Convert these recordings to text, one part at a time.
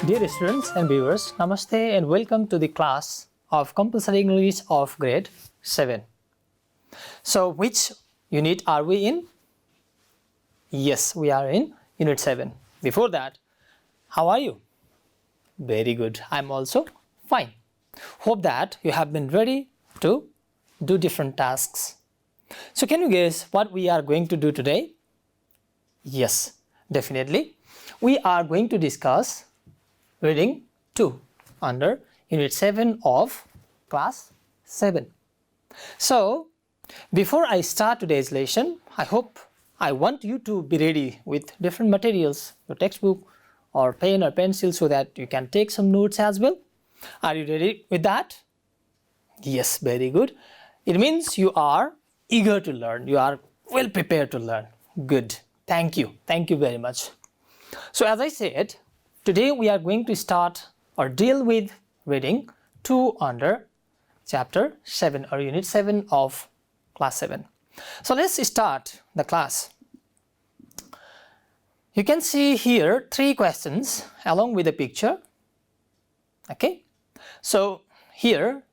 Dear students and viewers, Namaste and welcome to the class of Compulsory English of grade 7. So which unit are we in? Yes, we are in unit 7. Before that, how are you? Very good. I'm also fine. Hope that you have been ready to do different tasks. So can you guess what we are going to do today? Yes, definitely. We are going to discuss reading 2 under unit 7 of class 7. So before I start today's lesson, I want you to be ready with different materials, your textbook or pen or pencil, so that you can take some notes as well. Are you ready with that? Yes, very good. It means you are eager to learn, you are well prepared to learn. Good. Thank you very much. So as I said, today we are going to start or deal with reading 2 under chapter 7 or unit 7 of class 7. So let's start the class. You can see here 3 questions along with a picture. Okay. So here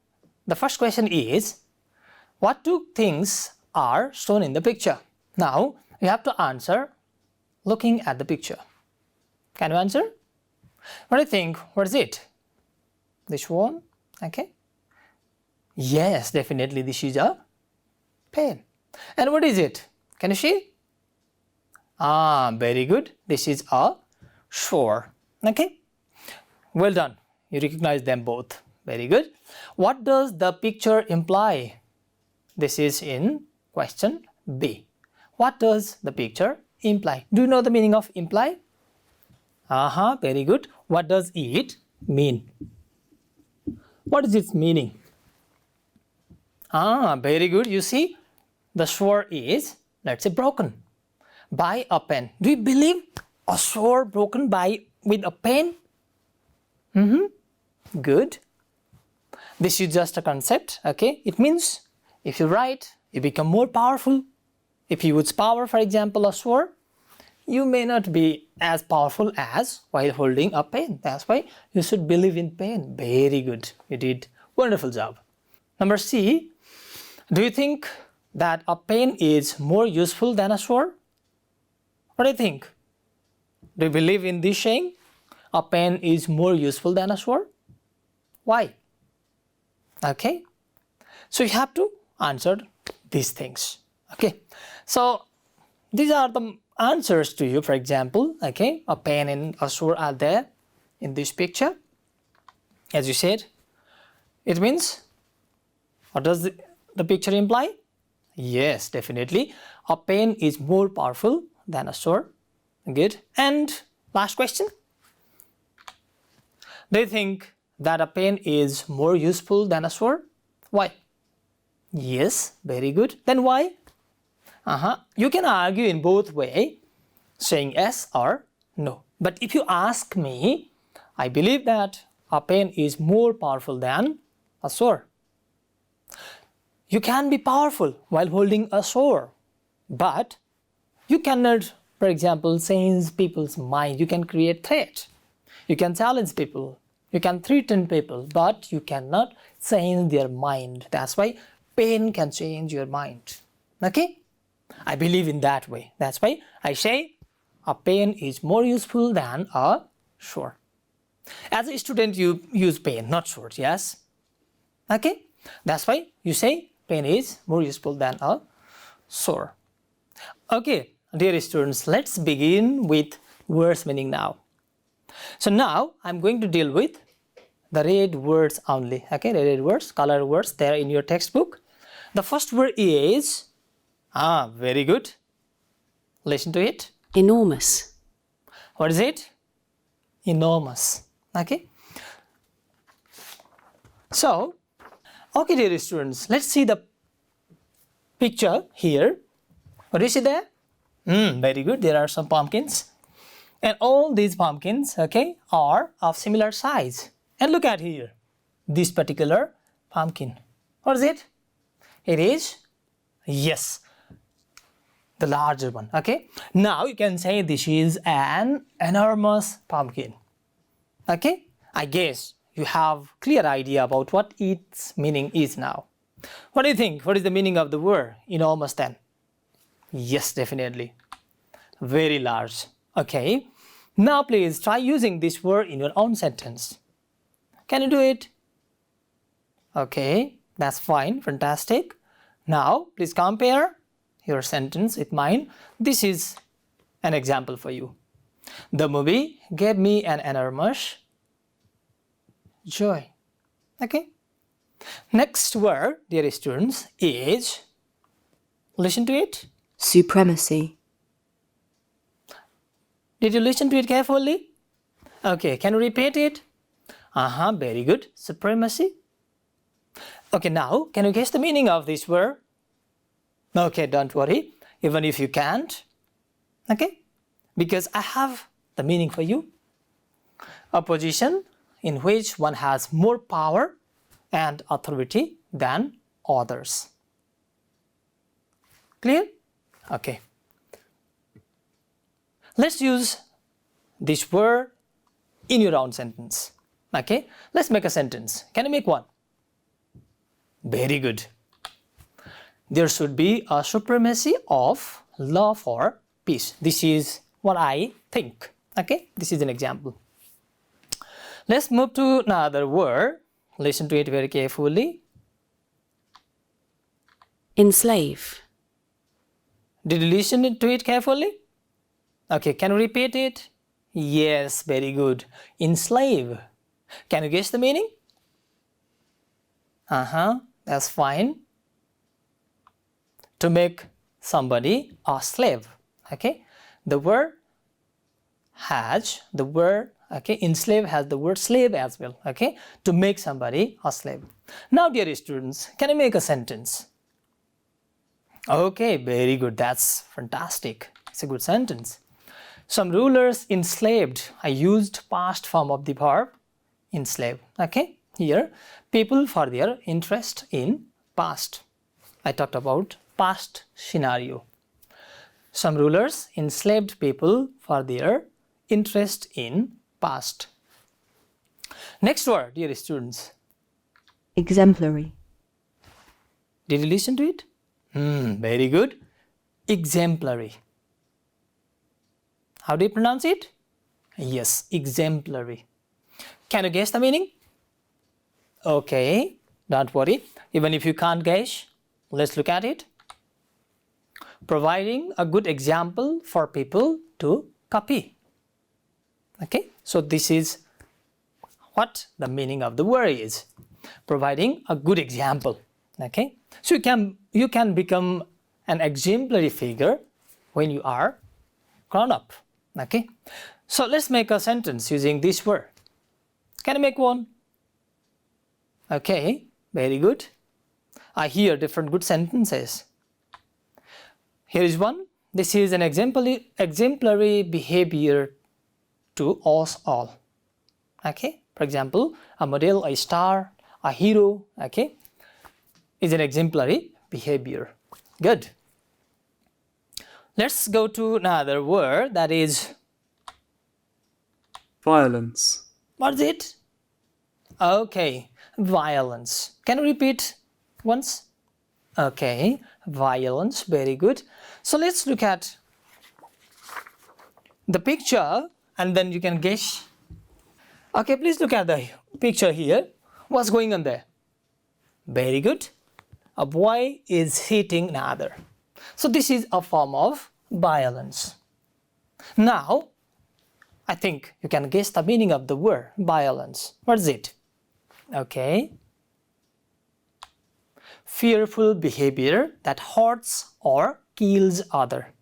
the first question is, what 2 things are shown in the picture? Now you have to answer looking at the picture. Can you answer? What do you think? What is it? This one? Okay. Yes, definitely this is a pen. And what is it? Can you see? Very good. This is a shore. Okay. Well done. You recognize them both. Very good. What does the picture imply? This is in question B. What does the picture imply? Do you know the meaning of imply? Very good. What does it mean? What is its meaning? Very good. You see, the shore is, let's say, broken by a pen. Do you believe a shore broken with a pen? Good. This is just a concept, okay? It means if you write, you become more powerful. If you use power, for example, a sword, you may not be as powerful as while holding a pen. That's why you should believe in pen. Very good. You did wonderful job. Number C, do you think that a pen is more useful than a sword? What do you think? Do you believe in this saying? A pen is more useful than a sword? Why? Okay. So you have to answer these things. Okay. So these are the answers to you. For example, okay, a pen and a sword are there in this picture. As you said, it means, what does the picture imply? Yes, definitely. A pen is more powerful than a sword. Good. And last question. Do you think that a pen is more useful than a sword? Why? Yes, very good. Then why? You can argue in both ways, saying yes or no. But if you ask me, I believe that a pen is more powerful than a sword. You can be powerful while holding a sword, but you cannot, for example, change people's mind. You can create threat. You can challenge people. You can threaten people, but you cannot change their mind. That's why pen can change your mind. Okay? I believe in that way. That's why I say a pen is more useful than a sword. As a student, you use pen, not sword, yes? Okay? That's why you say pen is more useful than a sword. Okay, dear students, let's begin with words meaning now. So now I'm going to deal with the red words only. Okay, the red words, color words there in your textbook. The first word is, very good. Listen to it. Enormous. What is it? Enormous. Okay. So, okay, dear students, let's see the picture here. What do you see there? Very good. There are some pumpkins. And all these pumpkins, okay, are of similar size. And look at here, this particular pumpkin. What is it? It is, yes, the larger one. Okay. Now you can say this is an enormous pumpkin. Okay, I guess you have clear idea about what its meaning is now. What do you think? What is the meaning of the word enormous then? Yes, definitely. Very large. Okay. Now please try using this word in your own sentence. Can you do it? Okay, that's fine. Fantastic. Now please compare your sentence with mine. This is an example for you. The movie gave me an enormous joy. Okay. Next word, dear students, is, listen to it. Supremacy. Did you listen to it carefully? Okay, can you repeat it? Very good. Supremacy. Okay, now, can you guess the meaning of this word? Okay, don't worry, even if you can't. Okay, because I have the meaning for you. A position in which one has more power and authority than others. Clear? Okay. Let's use this word in your own sentence. Okay, let's make a sentence. Can you make one? Very good. There should be a supremacy of love or peace. This is what I think. Okay, this is an example. Let's move to another word. Listen to it very carefully. Enslave. Did you listen to it carefully? Okay, can you repeat it? Yes, very good. Enslave. Can you guess the meaning? That's fine. To make somebody a slave. Okay, the word has the word, okay, enslave has the word slave as well. Okay, to make somebody a slave. Now, dear students, can you make a sentence? Okay, very good. That's fantastic. It's a good sentence. Some rulers enslaved. I used past form of the verb enslave. Okay, here people for their interest in past. I talked about past scenario. Some rulers enslaved people for their interest in past. Next word, dear students. Exemplary. Did you listen to it? Very good. Exemplary. How do you pronounce it? Yes, exemplary. Can you guess the meaning? Okay, don't worry. Even if you can't guess, let's look at it. Providing a good example for people to copy. Okay, so this is what the meaning of the word is. Providing a good example. Okay, so you can become an exemplary figure when you are grown up. Okay, so let's make a sentence using this word. Can I make one? Okay, very good. I hear different good sentences. Here is one. This is an exemplary behavior to us all. Okay, for example, a model, a star, a hero, okay, is an exemplary behavior. Good. Let's go to another word, that is violence. What's it? Okay, violence. Can you repeat once? Okay, violence, very good. So let's look at the picture and then you can guess. Okay, please look at the picture here. What's going on there? Very good. A boy is hitting another. So this is a form of violence. Now, I think you can guess the meaning of the word violence. What is it? Okay. Fearful behavior that hurts or kills other.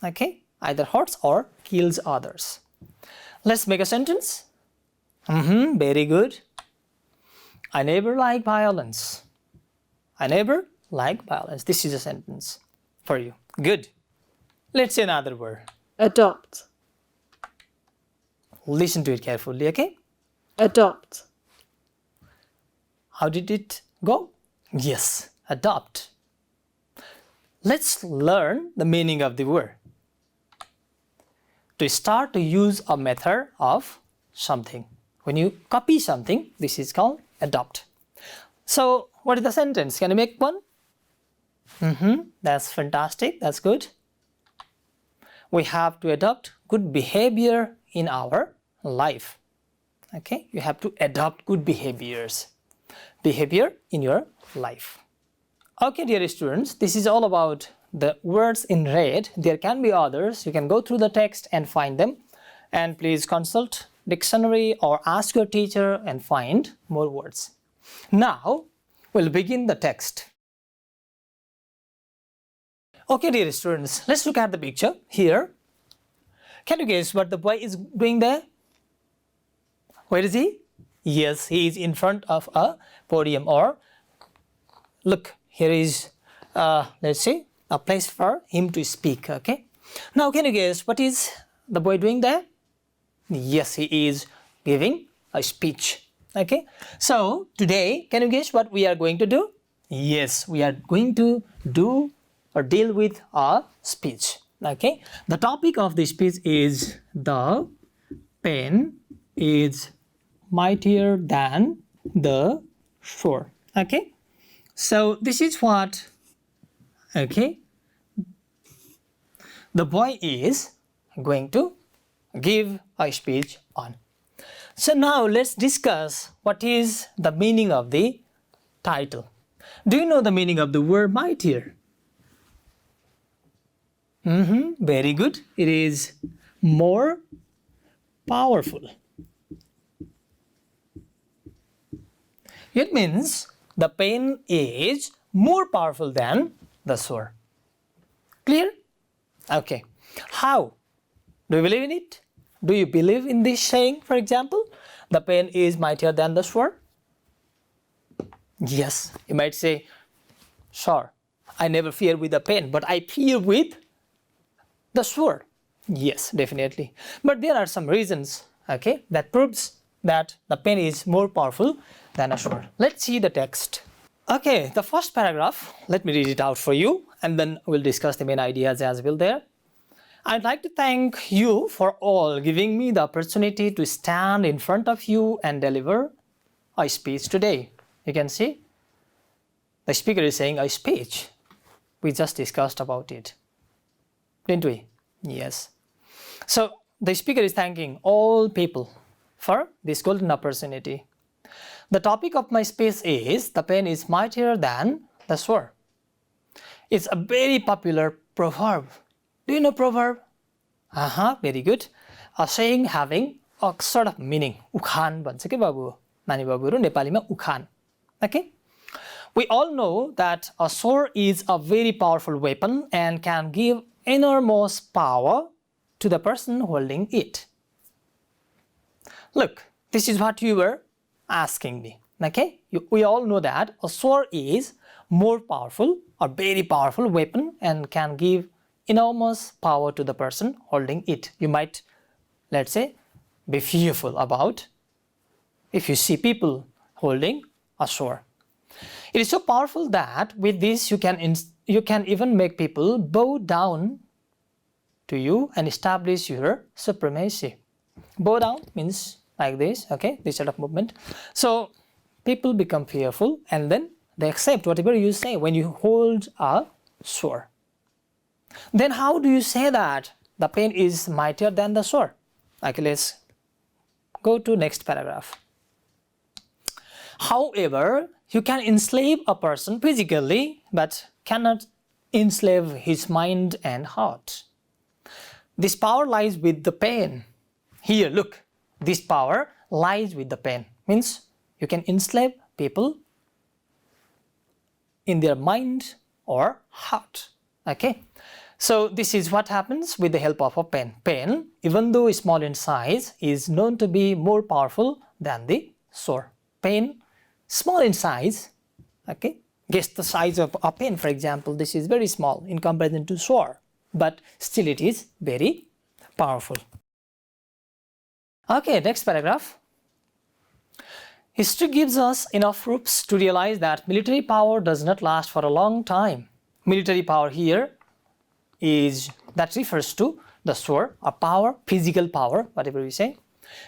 Okay, either hurts or kills others. Let's make a sentence. Very good. I never like violence. I never like violence. This is a sentence for you. Good. Let's say another word. Adopt. Listen to it carefully, okay? Adopt. How did it go? Yes, adopt. Let's learn the meaning of the word. To start to use a method of something. When you copy something, this is called adopt. So, what is the sentence? Can you make one? That's fantastic. That's good. We have to adopt good behavior in our life. Okay, you have to adopt good behavior in your life. Okay, dear students, this is all about the words in red. There can be others. You can go through the text and find them. And please consult dictionary or ask your teacher and find more words. Now, we'll begin the text. Okay, dear students, let's look at the picture here. Can you guess what the boy is doing there? Where is he? Yes, he is in front of a podium, or look, here is, let's say, a place for him to speak, okay? Now, can you guess what is the boy doing there? Yes, he is giving a speech, okay? So, today, can you guess what we are going to do? Yes, we are going to do or deal with a speech, okay? The topic of the speech is the pen is mightier than the sword, okay? So this is what, okay, the boy is going to give a speech on. So now let's discuss what is the meaning of the title. Do you know the meaning of the word mightier? Very good. It is more powerful. It means the pen is more powerful than the sword. Clear? Okay. How? Do you believe in it? Do you believe in this saying, for example? The pen is mightier than the sword? Yes. You might say, sure, I never fear with the pen, but I fear with the sword. Yes, definitely. But there are some reasons, okay, that proves that the pen is more powerful than a sword. Let's see the text. Okay, the first paragraph, let me read it out for you, and then we'll discuss the main ideas as well there. I'd like to thank you for all giving me the opportunity to stand in front of you and deliver a speech today. You can see the speaker is saying a speech. We just discussed about it, didn't we? Yes. So the speaker is thanking all people for this golden opportunity. The topic of my speech is the pen is mightier than the sword. It's a very popular proverb. Do you know proverb? Very good. A saying having a sort of meaning. Ukhan bhन्छ के बाबु नानी बाबुहरु नेपालीमा उखान. Okay? We all know that a sword is a very powerful weapon and can give enormous power to the person holding it. Look, this is what you were asking me. Okay? We all know that a sword is more powerful, a very powerful weapon, and can give enormous power to the person holding it. You might, let's say, be fearful about if you see people holding a sword. It is so powerful that with this you can even make people bow down to you and establish your supremacy. Bow down means like this, okay, this sort of movement. So people become fearful and then they accept whatever you say when you hold a sword. Then how do you say that the pen is mightier than the sword? Okay, let's go to next paragraph. However, you can enslave a person physically, but cannot enslave his mind and heart. This power lies with the pen. Here, look, this power lies with the pen. Means you can enslave people in their mind or heart. Okay? So this is what happens with the help of a pen. Pen, even though small in size, is known to be more powerful than the sword. Pen, small in size, okay? Guess the size of a pen, for example, this is very small in comparison to sword, but still it is very powerful. Okay, next paragraph. History gives us enough proofs to realize that military power does not last for a long time. Military power here that refers to the sword, or power, physical power, whatever we say.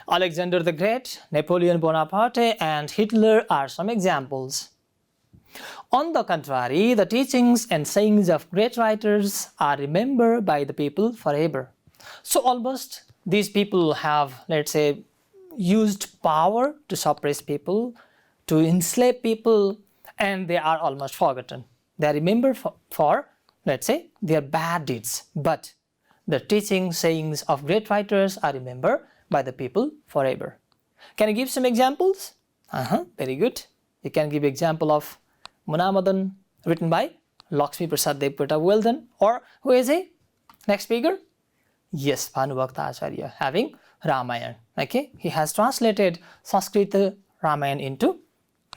Alexander the Great, Napoleon Bonaparte, and Hitler are some examples. On the contrary, the teachings and sayings of great writers are remembered by the people forever. So almost these people have, let's say, used power to suppress people, to enslave people, and they are almost forgotten. They are remembered for, let's say, their bad deeds. But the teachings, sayings of great writers are remembered by the people forever. Can you give some examples? Very good. You can give example of Munamadan, written by Lakshmi Prasad Devkota. Well done. Or who is he? Next speaker? Yes, Bhanubhakta Acharya, having Ramayana. Okay, he has translated Sanskrit Ramayana into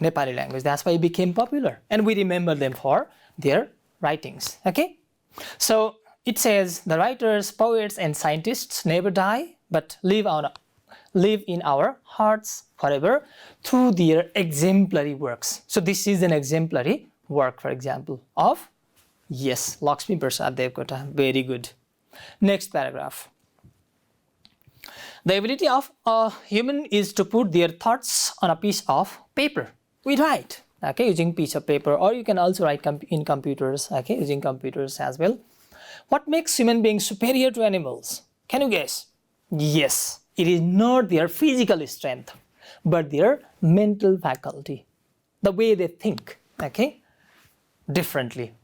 Nepali language. That's why he became popular, and we remember them for their writings. Okay, so it says the writers, poets, and scientists never die, but live in our hearts forever through their exemplary works. So this is an exemplary work, for example, of, yes, Lakshmi Prasad Devkota. Very good. Next paragraph. The ability of a human is to put their thoughts on a piece of paper. We write, okay, using piece of paper, or you can also write in computers, okay, using computers as well. What makes human beings superior to animals? Can you guess? Yes, it is not their physical strength, but their mental faculty, the way they think, okay, differently.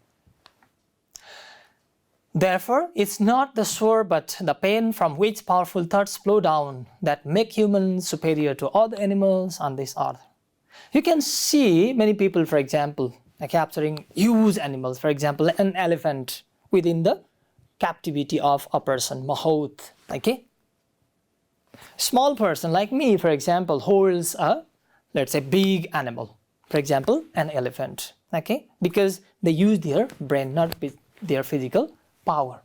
Therefore, it's not the sword but the pen from which powerful thoughts flow down that make humans superior to all the animals on this earth. You can see many people, for example, capturing huge animals, for example, an elephant within the captivity of a person, mahout, okay? Small person like me, for example, holds a, let's say, big animal, for example, an elephant, okay? Because they use their brain, not their physical power.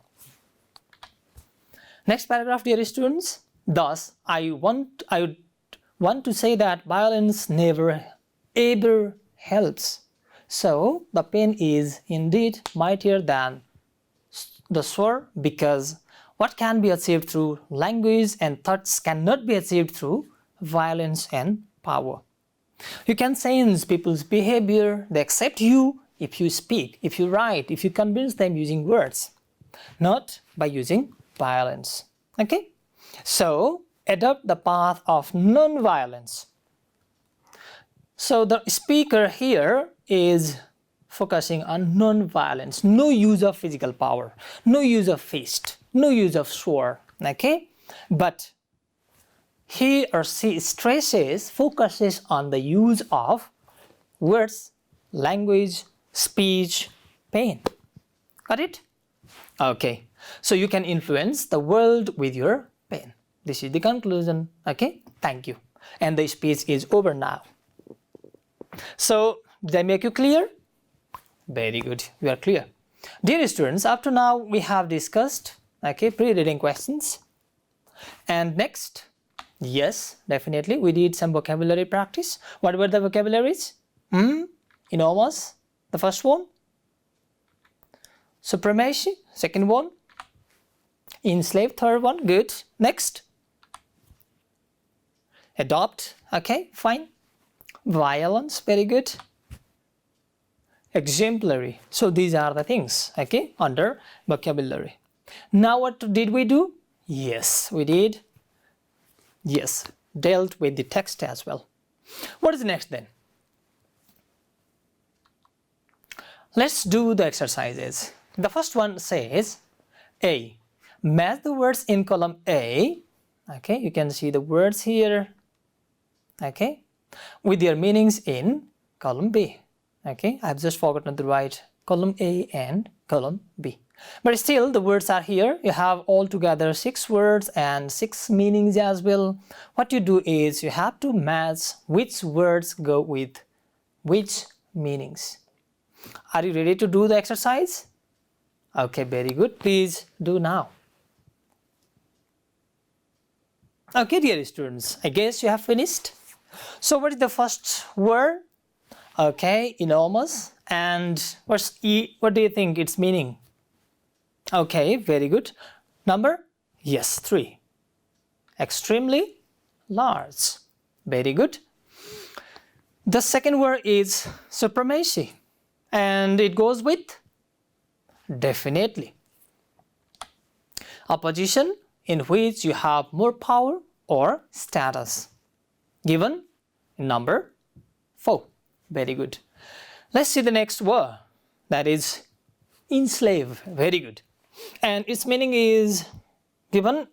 Next paragraph, dear students. Thus, I would want to say that violence never ever helps. So the pen is indeed mightier than the sword, because what can be achieved through language and thoughts cannot be achieved through violence and power. You can change people's behavior. They accept you if you speak, if you write, if you convince them using words, not by using violence. Okay? So, adopt the path of non-violence. So, the speaker here is focusing on non-violence, no use of physical power, no use of fist, no use of sword, okay? But he or she focuses on the use of words, language, speech, pen. Got it? Okay. So you can influence the world with your pen. This is the conclusion. Okay? Thank you. And the speech is over now. So, did I make you clear? Very good. You are clear. Dear students, up to now we have discussed, okay, pre-reading questions. And next, yes, definitely, we did some vocabulary practice. What were the vocabularies? Enormous, the first one. Supremacy, second one. Enslave, third one. Good. Next. Adopt, okay, fine. Violence, very good. Exemplary. So these are the things, okay, under vocabulary. Now what did we do? Yes, we did. Yes, dealt with the text as well. What is next then? Let's do the exercises. The first one says A. Match the words in column A. Okay, you can see the words here. Okay, with their meanings in column B. Okay, I've just forgotten to write column A and column B. But still, the words are here. You have altogether 6 words and 6 meanings as well. What you do is you have to match which words go with which meanings. Are you ready to do the exercise? Okay, very good. Please do now. Okay, dear students, I guess you have finished. So what is the first word? Okay, enormous. And what do you think its meaning? Okay, very good. Number? Yes, 3. Extremely? large. Very good. The second word is supremacy, and it goes with definitely. A position in which you have more power or status. Given in number 4. Very good. Let's see the next word, that is enslave. Very good. And its meaning is given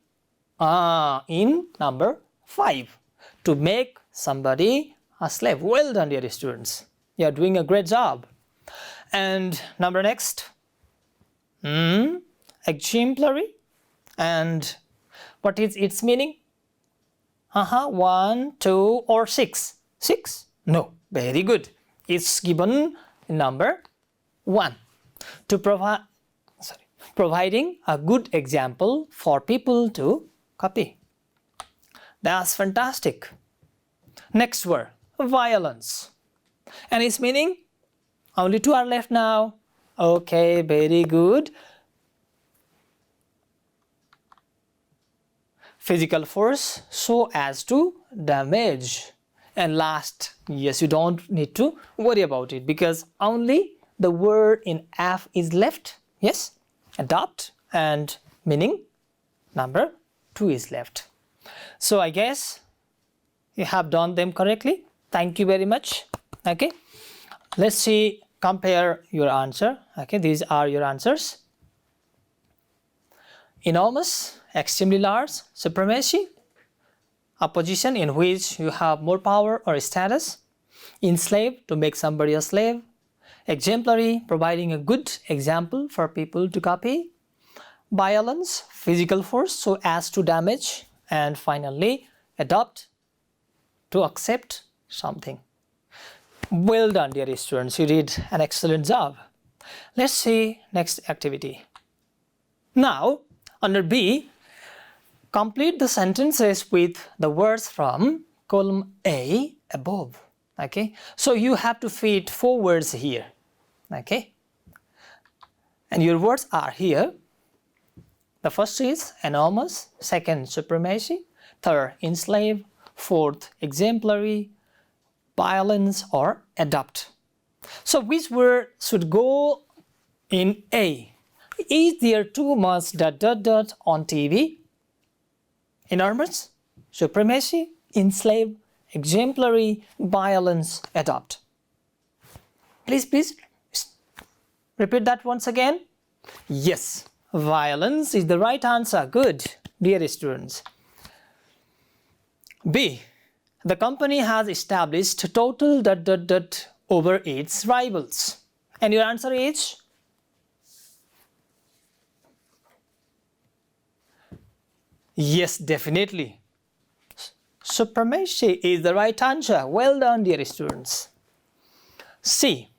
in number 5. To make somebody a slave. Well done, dear students. You are doing a great job. And number next, exemplary. And what is its meaning? 1, 2, or 6? 6? No. Very good. It's given in number 1. To providing a good example for people to copy. That's fantastic. Next word, violence. And its meaning? Only 2 are left now. Okay, very good. Physical force so as to damage. And last, yes, you don't need to worry about it because only the word in F is left. Yes, adopt, and meaning number 2 is left. So I guess you have done them correctly. Thank you very much. Okay, let's see, compare your answer. Okay, these are your answers. Enormous, extremely large, supremacy, a position in which you have more power or status. Enslave, to make somebody a slave. Exemplary, providing a good example for people to copy. Violence, physical force so as to damage. And finally, adopt, to accept something. Well done, dear students. You did an excellent job. Let's see next activity. Now, under B, complete the sentences with the words from column A above. Okay, so you have to fit 4 words here. Okay, and your words are here. The first is enormous, second supremacy, third enslave, fourth exemplary, violence, or adopt. So which word should go in A? Is there too much ... on TV? Enormous, supremacy, enslave, exemplary, violence, adopt. Please repeat that once again. Yes, violence is the right answer. Good, dear students. B, the company has established total ... over its rivals. And your answer is? Yes, definitely. Supremacy is the right answer. Well done, dear students. C,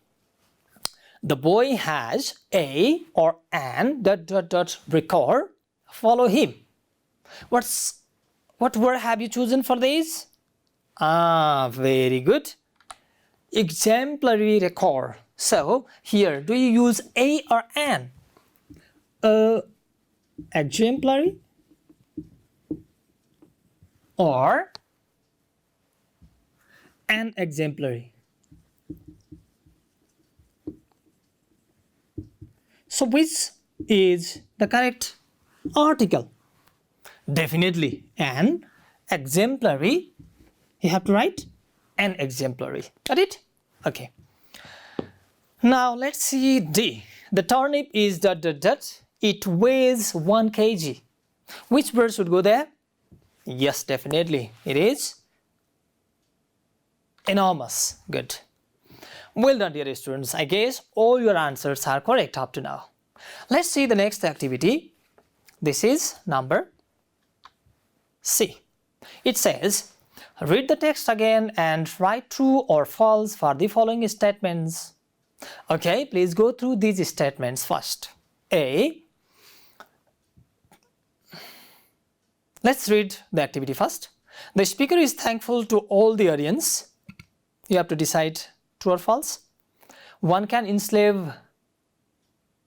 the boy has a or an ... record. Follow him. What word have you chosen for this? Very good. Exemplary record. So here, do you use a or an? Exemplary or an exemplary? So which is the correct article? Definitely an exemplary. You have to write an exemplary. Got it? Okay. Now let's see D. The turnip is ... It weighs 1 kg. Which word should go there? Yes, definitely. It is enormous. Good. Well done, dear students. I guess all your answers are correct up to now. Let's see the next activity. This is number C. It says, read the text again and write true or false for the following statements. Okay, please go through these statements first. A. Let's read the activity first. The speaker is thankful to all the audience. You have to decide true or false. One can enslave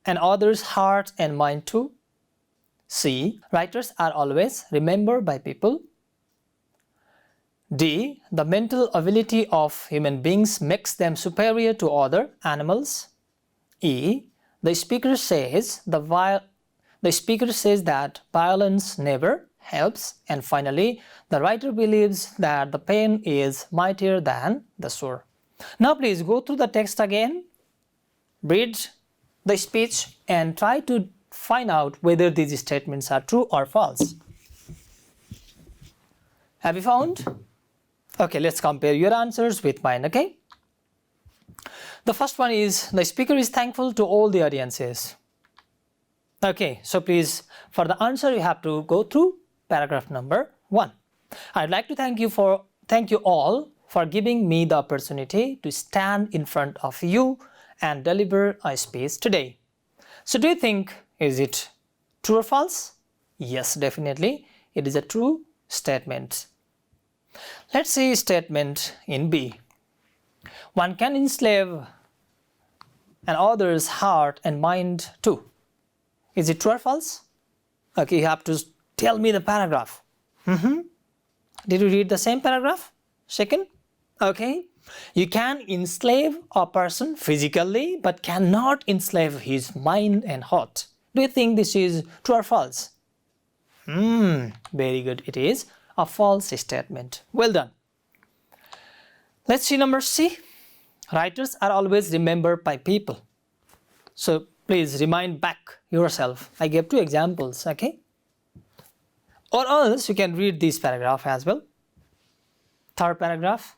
an other's heart and mind too. C. Writers are always remembered by people. D. The mental ability of human beings makes them superior to other animals. E. The speaker says that violence never helps. And finally, the writer believes that the pen is mightier than the sword. Now please go through the text again, read the speech and try to find out whether these statements are true or false. Have you found? Okay, let's compare your answers with mine, okay? The first one is, the speaker is thankful to all the audiences. Okay, so please, for the answer you have to go through paragraph number 1. I'd like to thank you all for giving me the opportunity to stand in front of you and deliver a speech today. So do you think, is it true or false? Yes, definitely, it is a true statement. Let's see statement in B. One can enslave an other's heart and mind too. Is it true or false? Okay, you have to tell me the paragraph. Did you read the same paragraph? Second? Okay. You can enslave a person physically but cannot enslave his mind and heart. Do you think this is true or false? Very good. It is a false statement. Well done. Let's see number C. Writers are always remembered by people. So please remind back yourself. I gave 2 examples, okay? Or else you can read this paragraph as well. Third paragraph,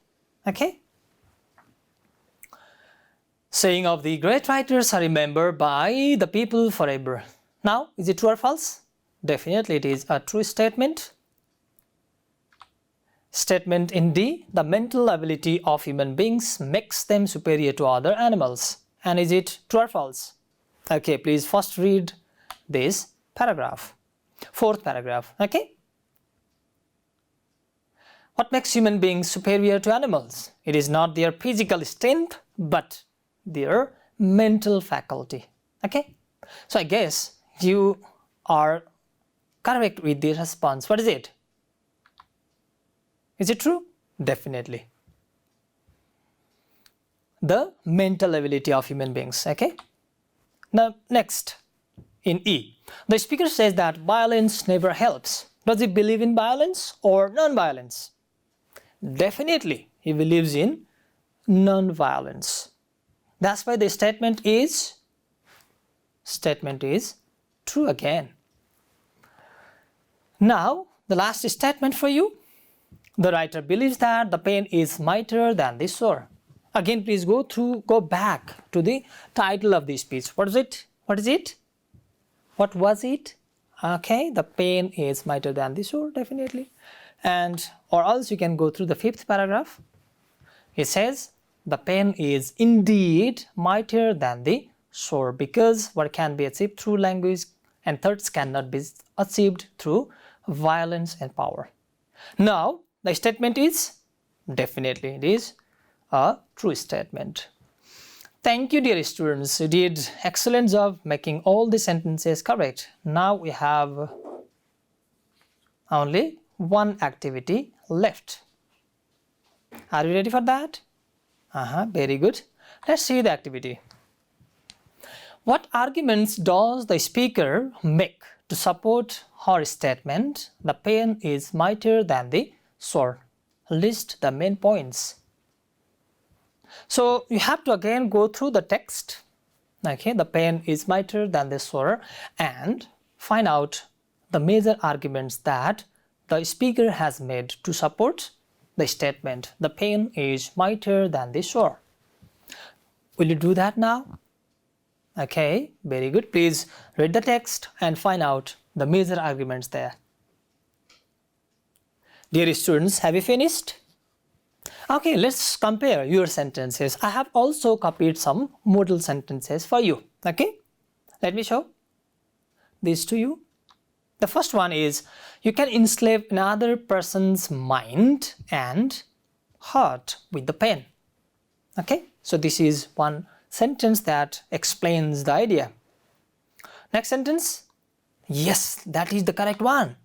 okay? Saying of the great writers are remembered by the people forever. Now, is it true or false? Definitely it is a true statement. Statement in D, the mental ability of human beings makes them superior to other animals. And is it true or false? Okay, please first read this paragraph. 4th paragraph, okay? What makes human beings superior to animals? It is not their physical strength, but their mental faculty, okay? So I guess you are correct with the response. What is it? Is it true? Definitely. The mental ability of human beings, okay? Now next, in E, the speaker says that violence never helps. Does he believe in violence or non-violence? Definitely, he believes in non-violence. That's why the statement is true again. Now, the last statement for you. The writer believes that the pen is mightier than the sword. Again, please go back to the title of the speech. What is it? What is it? What was it? Okay, the pen is mightier than the sword, definitely. And or else you can go through the 5th paragraph. It says the pen is indeed mightier than the sword because what can be achieved through language and thoughts cannot be achieved through violence and power. Now, the statement is definitely it is a true statement. Thank you, dear students. You did excellent job making all the sentences correct. Now we have only one activity left. Are you ready for that? Very good. Let's see the activity. What arguments does the speaker make to support her statement, the pen is mightier than the sword? List the main points. So you have to again go through the text. Okay, the pen is mightier than the sword and find out the major arguments that the speaker has made to support the statement, the pen is mightier than the sword. Will you do that now? Okay, very good. Please read the text and find out the major arguments there. Dear students, have you finished? Okay, let's compare your sentences. I have also copied some model sentences for you. Okay, let me show these to you. The first one is, you can enslave another person's mind and heart with the pen. Okay, so this is one sentence that explains the idea. Next sentence, yes, that is the correct one.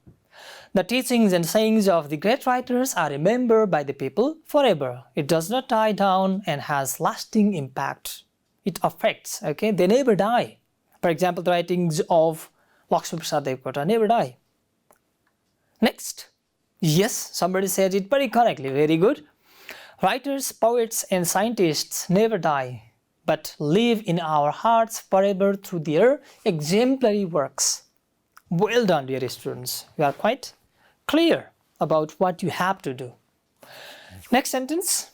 The teachings and sayings of the great writers are remembered by the people forever. It does not die down and has lasting impact. It affects, okay? They never die. For example, the writings of Lakshmi Prasad Devkota never die. Next. Yes, somebody said it very correctly. Very good. Writers, poets, and scientists never die, but live in our hearts forever through their exemplary works. Well done, dear students. You are quite clear about what you have to do. Next sentence.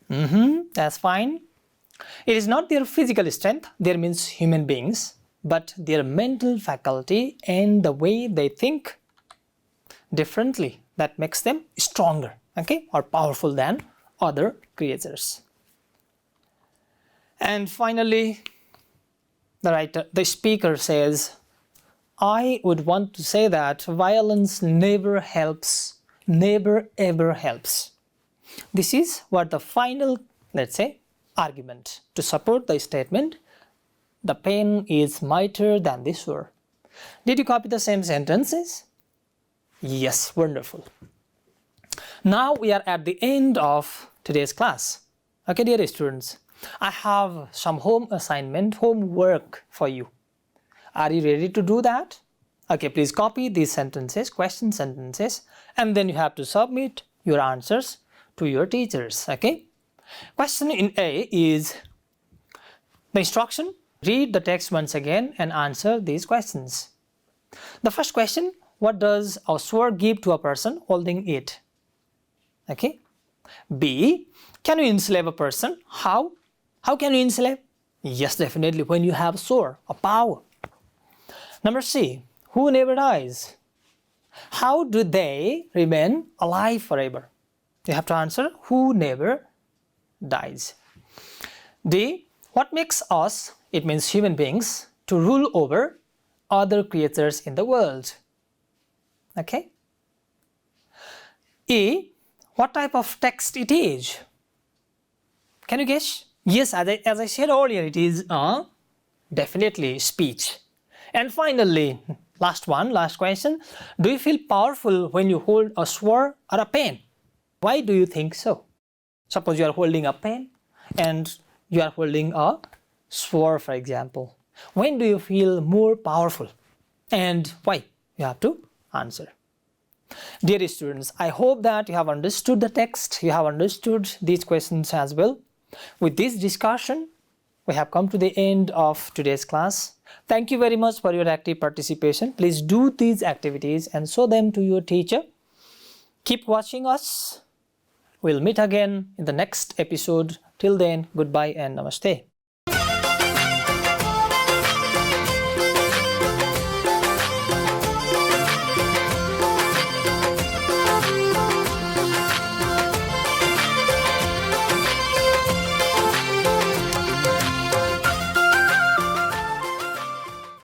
That's fine. It is not their physical strength, there means human beings, but their mental faculty and the way they think differently that makes them stronger, okay, or powerful than other creatures. And finally, the speaker says, I would want to say that violence never helps, never ever helps. This is what the final, let's say, argument to support the statement, the pen is mightier than the sword. Did you copy the same sentences? Yes, wonderful. Now we are at the end of today's class. Okay, dear students, I have some homework for you. Are you ready to do that? Okay, please copy these sentences, question sentences, and then you have to submit your answers to your teachers, okay? Question in A is the instruction. Read the text once again and answer these questions. The first question, what does a sword give to a person holding it? Okay. B, can you enslave a person? How? How can you enslave? Yes, definitely, when you have sword, a power. Number C, who never dies? How do they remain alive forever? You have to answer, who never dies. D, what makes us, it means human beings, to rule over other creatures in the world? Okay. E, what type of text it is? Can you guess? Yes, as I said earlier, it is definitely speech. And finally, last question. Do you feel powerful when you hold a sword or a pen? Why do you think so? Suppose you are holding a pen and you are holding a sword, for example. When do you feel more powerful? And why? You have to answer. Dear students, I hope that you have understood the text, you have understood these questions as well. With this discussion, we have come to the end of today's class. Thank you very much for your active participation. Please do these activities and show them to your teacher. Keep watching us. We'll meet again in the next episode. Till then, goodbye and namaste.